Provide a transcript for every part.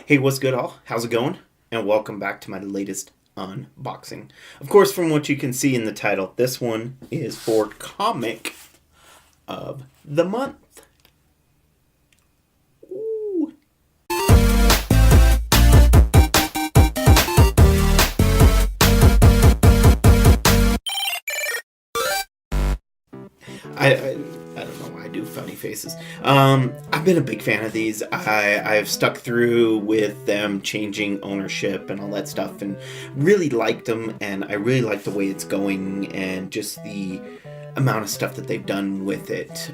Hey, what's good, all? How's it going? And welcome back to my latest unboxing. Of course, from what you can see in the title, this one is for Comic of the Month. Ooh. I don't know why I do funny faces. I've been a big fan of these. I've stuck through with them changing ownership and all that stuff, and really liked them. And I really like the way it's going, and just the amount of stuff that they've done with it.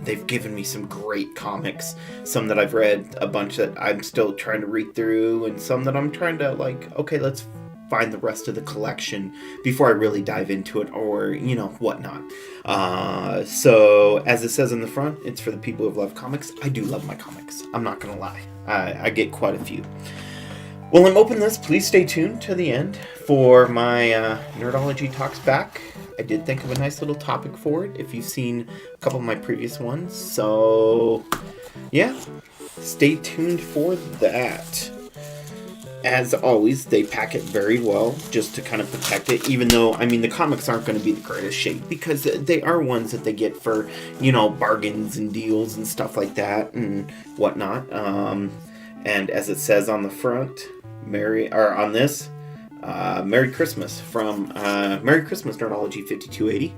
They've given me some great comics. Some that I've read, a bunch that I'm still trying to read through, and some that I'm trying to okay, let's find the rest of the collection before I really dive into it, or whatnot. So as it says in the front, it's for the people who love comics. I do love my comics, I'm not gonna lie. I get quite a few. Well, I'm opening this. Please stay tuned to the end for my Nerdology Talks Back. I did think of a nice little topic for it if you've seen a couple of my previous ones, so yeah, stay tuned for that. As always, they pack it very well just to kind of protect it, even though, the comics aren't going to be the greatest shape, because they are ones that they get for, bargains and deals and stuff like that and whatnot. And as it says on the front, Merry Christmas from Merry Christmas Nerdology 5280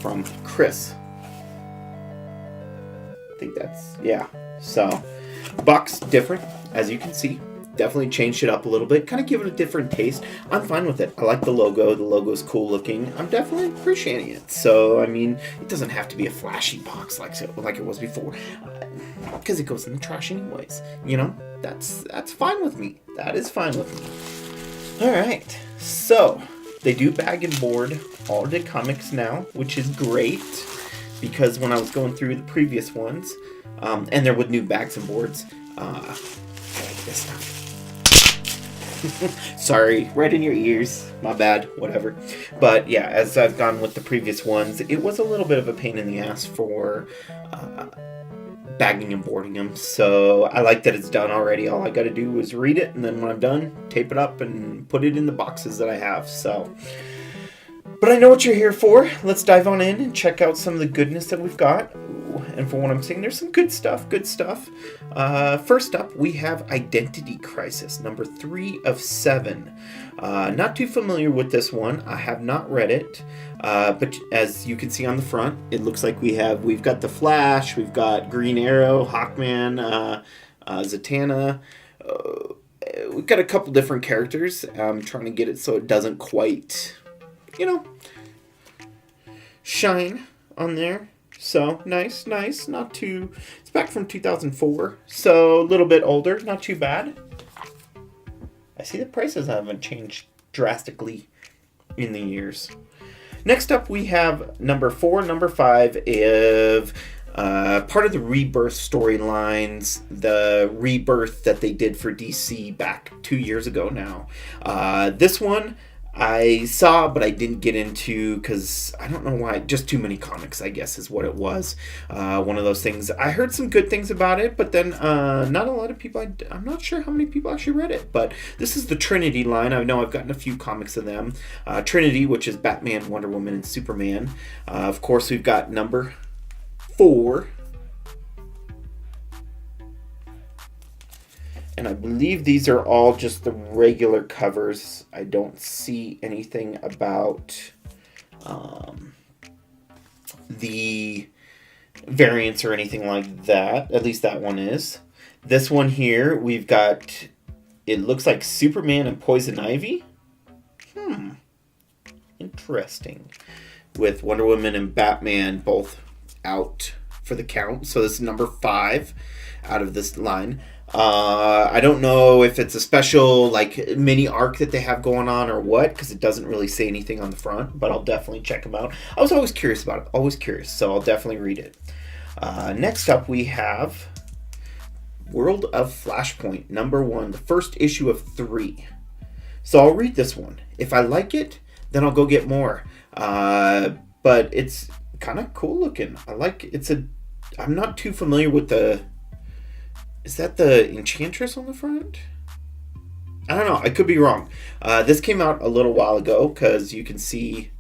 from Chris. I think that's, yeah. So, box different, as you can see. Definitely changed it up a little bit, kind of give it a different taste. I'm fine with it. I like the logo. The logo's cool looking. I'm definitely appreciating it. So, it doesn't have to be a flashy box like it was before, because it goes in the trash anyways. That's fine with me. That is fine with me. All right. So, they do bag and board all the comics now, which is great, because when I was going through the previous ones, and they're with new bags and boards, I like this stuff. Sorry, right in your ears. My bad, whatever. But yeah, as I've gone with the previous ones, it was a little bit of a pain in the ass for bagging and boarding them. So I like that it's done already. All I got to do is read it, and then when I'm done, tape it up and put it in the boxes that I have. So, but I know what you're here for. Let's dive on in and check out some of the goodness that we've got. And for what I'm seeing, there's some good stuff. First up, we have Identity Crisis, number 3 of 7. Not too familiar with this one. I have not read it. But as you can see on the front, it looks like we've got the Flash, we've got Green Arrow, Hawkman, Zatanna. We've got a couple different characters. I'm trying to get it so it doesn't quite, shine on there. So, nice, not too... It's back from 2004, so a little bit older, not too bad. I see the prices haven't changed drastically in the years. Next up, we have number 4, number 5 of part of the Rebirth storylines, the Rebirth that they did for DC back 2 years ago now. This one I saw, but I didn't get into because I don't know why. Just too many comics, I guess, is what it was. One of those things. I heard some good things about it, but then not a lot of people. I'm not sure how many people actually read it. But this is the Trinity line. I know I've gotten a few comics of them. Trinity, which is Batman, Wonder Woman, and Superman. Of course, we've got number 4. And I believe these are all just the regular covers. I don't see anything about the variants or anything like that. At least that one is. This one here, we've got, it looks like Superman and Poison Ivy. Interesting. With Wonder Woman and Batman both out for the count. So this is number 5 out of this line. I don't know if it's a special mini arc that they have going on or what, because it doesn't really say anything on the front, but I'll definitely check them out. I was always curious about it, so I'll definitely read it. Next up, we have World of Flashpoint, number 1, the first issue of 3. So I'll read this one. If I like it, then I'll go get more. But it's kind of cool looking. I'm not too familiar with the Is that the Enchantress on the front? I don't know. I could be wrong. This came out a little while ago because you can see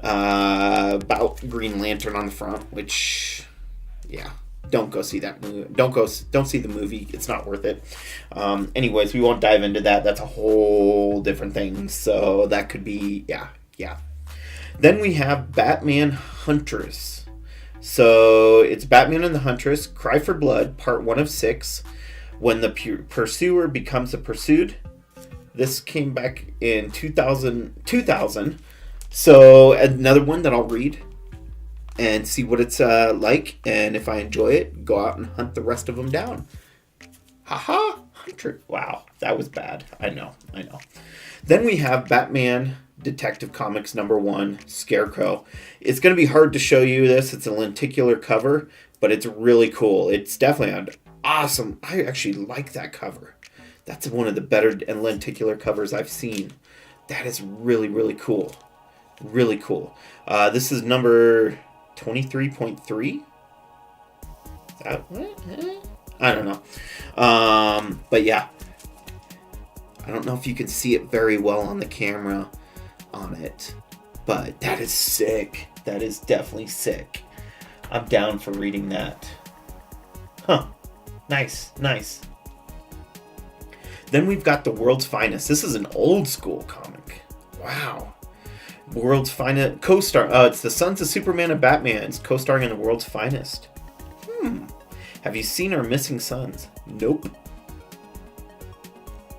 about Green Lantern on the front, which, yeah, don't go see that movie. Don't see the movie. It's not worth it. Anyways, we won't dive into that. That's a whole different thing. So that could be, yeah. Then we have Batman Huntress. So it's Batman and the Huntress, Cry for Blood, part 1 of 6. When the pursuer becomes the pursued. This came back in 2000. So another one that I'll read and see what it's like. And if I enjoy it, go out and hunt the rest of them down. Haha, Hunter. Wow, that was bad. I know. Then we have Batman Detective Comics #1, Scarecrow. It's going to be hard to show you this. It's a lenticular cover, but it's really cool. It's definitely an awesome. I actually like that cover. That's one of the better lenticular covers I've seen. That is really, really cool. Really cool. This is number 23.3. That what? I don't know. But yeah. I don't know if you can see it very well on the camera on it. But that is sick. That is definitely sick. I'm down for reading that. Huh. Nice. Then we've got The World's Finest. This is an old school comic. Wow. World's Finest co-star. It's the Sons of Superman and Batman. It's co-starring in The World's Finest. Have you seen Our Missing Sons? Nope.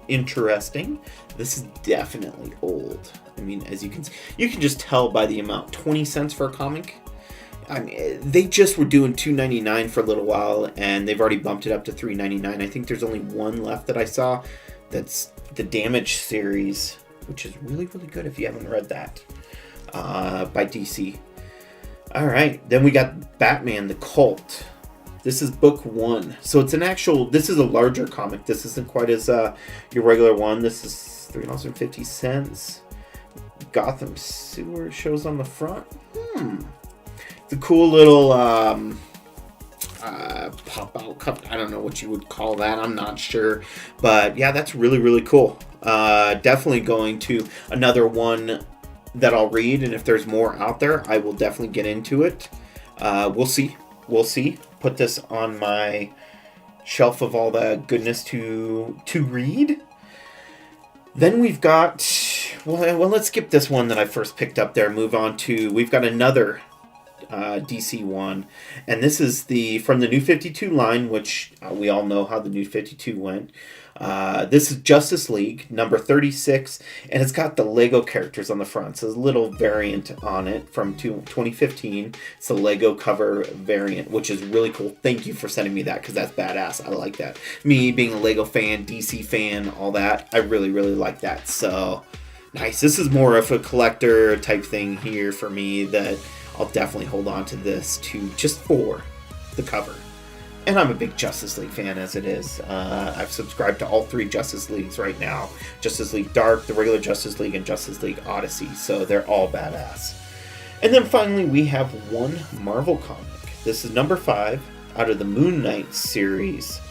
Interesting. This is definitely old. I mean, as you can just tell by the amount. 20 cents for a comic. I mean, they just were doing $2.99 for a little while, and they've already bumped it up to $3.99. I think there's only one left that I saw. That's the Damage series, which is really, really good if you haven't read that, by DC. All right, then we got Batman the Cult. This is book 1. So it's this is a larger comic. This isn't quite as your regular one. This is $3.50. Gotham Sewer shows on the front. The cool little pop-out cup. I don't know what you would call that. I'm not sure. But yeah, that's really, really cool. Definitely going to another one that I'll read. And if there's more out there, I will definitely get into it. We'll see. Put this on my shelf of all the goodness to read. Then we've got... Well, let's skip this one that I first picked up there. Move on to... We've got another... DC one, and this is from the New 52 line, which we all know how the New 52 went. This is Justice League number 36, and it's got the Lego characters on the front. So there's a little variant on it from 2015. It's the Lego cover variant, which is really cool. Thank you for sending me that, because that's badass. I like that. Me being a Lego fan, DC fan, all that, I really, really like that. So nice. This is more of a collector type thing here for me that I'll definitely hold on to this just for the cover. And I'm a big Justice League fan as it is. I've subscribed to all 3 Justice Leagues right now. Justice League Dark, the regular Justice League, and Justice League Odyssey. So they're all badass. And then finally we have one Marvel comic. This is number 5 out of the Moon Knight series.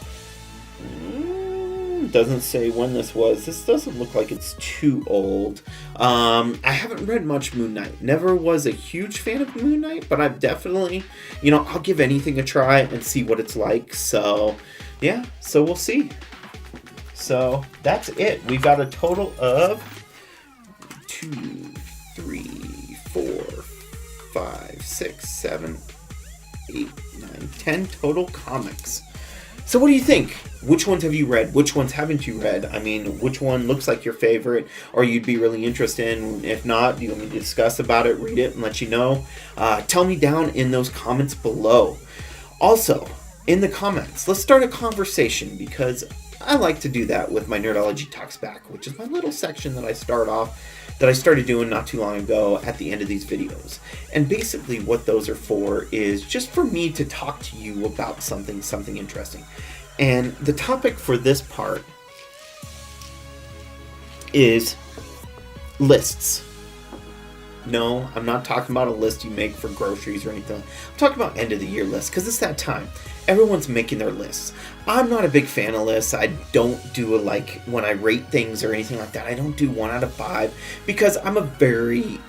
Doesn't say when this was. This doesn't look like it's too old. I haven't read much Moon Knight. Never was a huge fan of Moon Knight, but I've definitely, I'll give anything a try and see what it's like. So, yeah, so we'll see. So, that's it. We've got a total of 2, 3, 4, 5, 6, 7, 8, 9, 10 total comics. So what do you think? Which ones have you read? Which ones haven't you read? I mean, which one looks like your favorite or you'd be really interested in? If not, do you want me to discuss about it, read it, and let you know? Tell me down in those comments below. Also, in the comments, let's start a conversation, because I like to do that with my Nerdology Talks Back, which is my little section that I started doing not too long ago at the end of these videos. And basically what those are for is just for me to talk to you about something interesting. And the topic for this part is lists. No, I'm not talking about a list you make for groceries or anything. I'm talking about end of the year lists, because it's that time. everyone's making their lists. I'm not a big fan of lists. I don't do when I rate things or anything like that, I don't do 1 out of 5 because I'm a very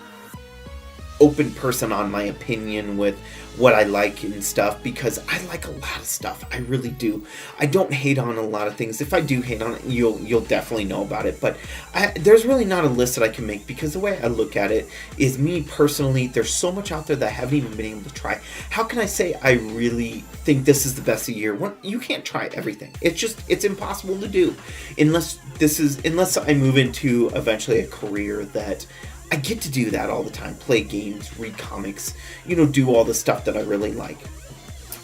open person on my opinion with what I like and stuff, because I like a lot of stuff. I really do. I don't hate on a lot of things. If I do hate on it, you'll definitely know about it. But there's really not a list that I can make, because the way I look at it is, me personally, there's so much out there that I haven't even been able to try. How can I say I really think this is the best of the year? Well, you can't try everything. It's impossible to do unless I move into eventually a career that I get to do that all the time. Play games, read comics, do all the stuff that I really like.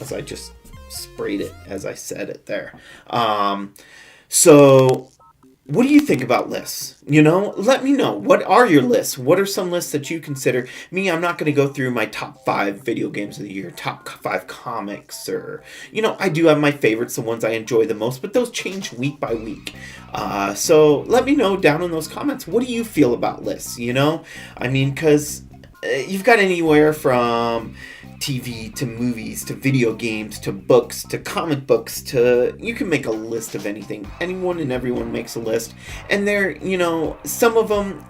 As I just sprayed it as I said it there. So what do you think about lists? Let me know. What are your lists? What are some lists that you consider? Me, I'm not going to go through my top 5 video games of the year, top 5 comics, or, I do have my favorites, the ones I enjoy the most, but those change week by week. So let me know down in those comments. What do you feel about lists? Because you've got anywhere from TV to movies to video games to books to comic books to, you can make a list of anything. Anyone and everyone makes a list, and they're, some of them,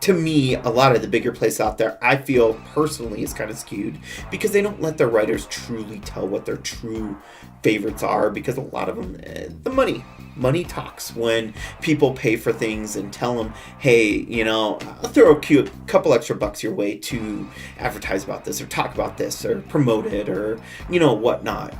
to me, a lot of the bigger places out there, I feel personally is kind of skewed, because they don't let their writers truly tell what their true favorites are, because a lot of them, the money talks when people pay for things and tell them, hey, I'll throw a couple extra bucks your way to advertise about this or talk about this or promote it or, whatnot.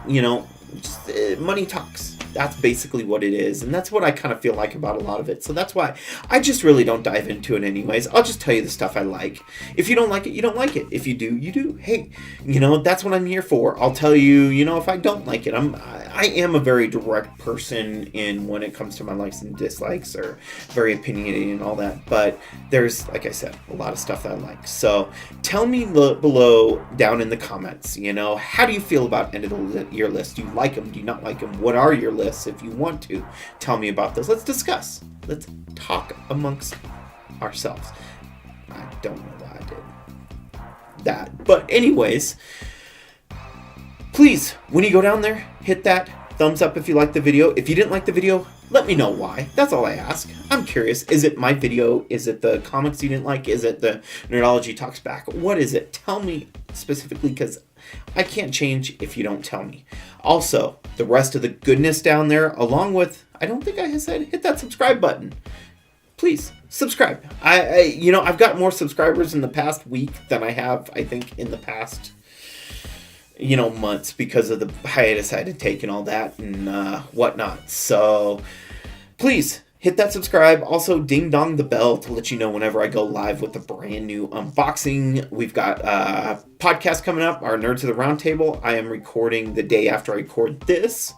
Money talks. That's basically what it is, and that's what I kind of feel like about a lot of it. So that's why I just really don't dive into it anyways. I'll just tell you the stuff I like. If you don't like it, you don't like it. If you do, you do. Hey, that's what I'm here for. I'll tell you, if I don't like it. I am a very direct person in when it comes to my likes and dislikes, or very opinionated and all that. But there's, like I said, a lot of stuff that I like. So tell me below down in the comments, how do you feel about end of the year lists? Do you like them? Do you not like them? What are your lists? If you want to tell me about this, let's discuss. Let's talk amongst ourselves. I don't know why I did that. But anyways, please, when you go down there, hit that thumbs up if you like the video. If you didn't like the video, let me know why. That's all I ask. I'm curious. Is it my video? Is it the comics you didn't like? Is it the Nerdology Talks Back? What is it? Tell me specifically, because I can't change if you don't tell me. Also, the rest of the goodness down there, along with, I don't think I said, hit that subscribe button. Please, subscribe. I've got more subscribers in the past week than I have, I think, in the past, months, because of the hiatus I had to take and all that and whatnot. So, please, hit that subscribe. Also, ding dong the bell to let you know whenever I go live with a brand new unboxing. We've got a podcast coming up, our Nerds of the Roundtable. I am recording the day after I record this,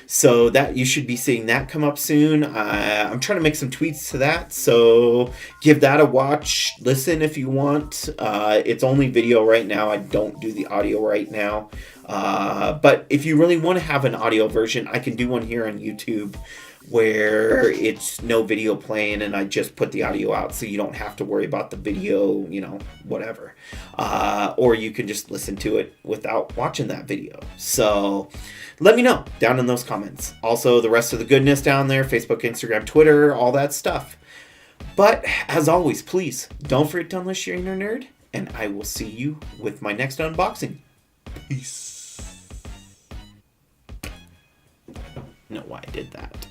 so that you should be seeing that come up soon. I'm trying to make some tweets to that, so give that a watch. Listen if you want. It's only video right now. I don't do the audio right now. But if you really want to have an audio version, I can do one here on YouTube, where it's no video playing and I just put the audio out, so you don't have to worry about the video, whatever. Or you can just listen to it without watching that video. So let me know down in those comments. Also, the rest of the goodness down there, Facebook, Instagram, Twitter, all that stuff. But as always, please don't forget to unleash your inner nerd, and I will see you with my next unboxing. Peace. Know why I did that.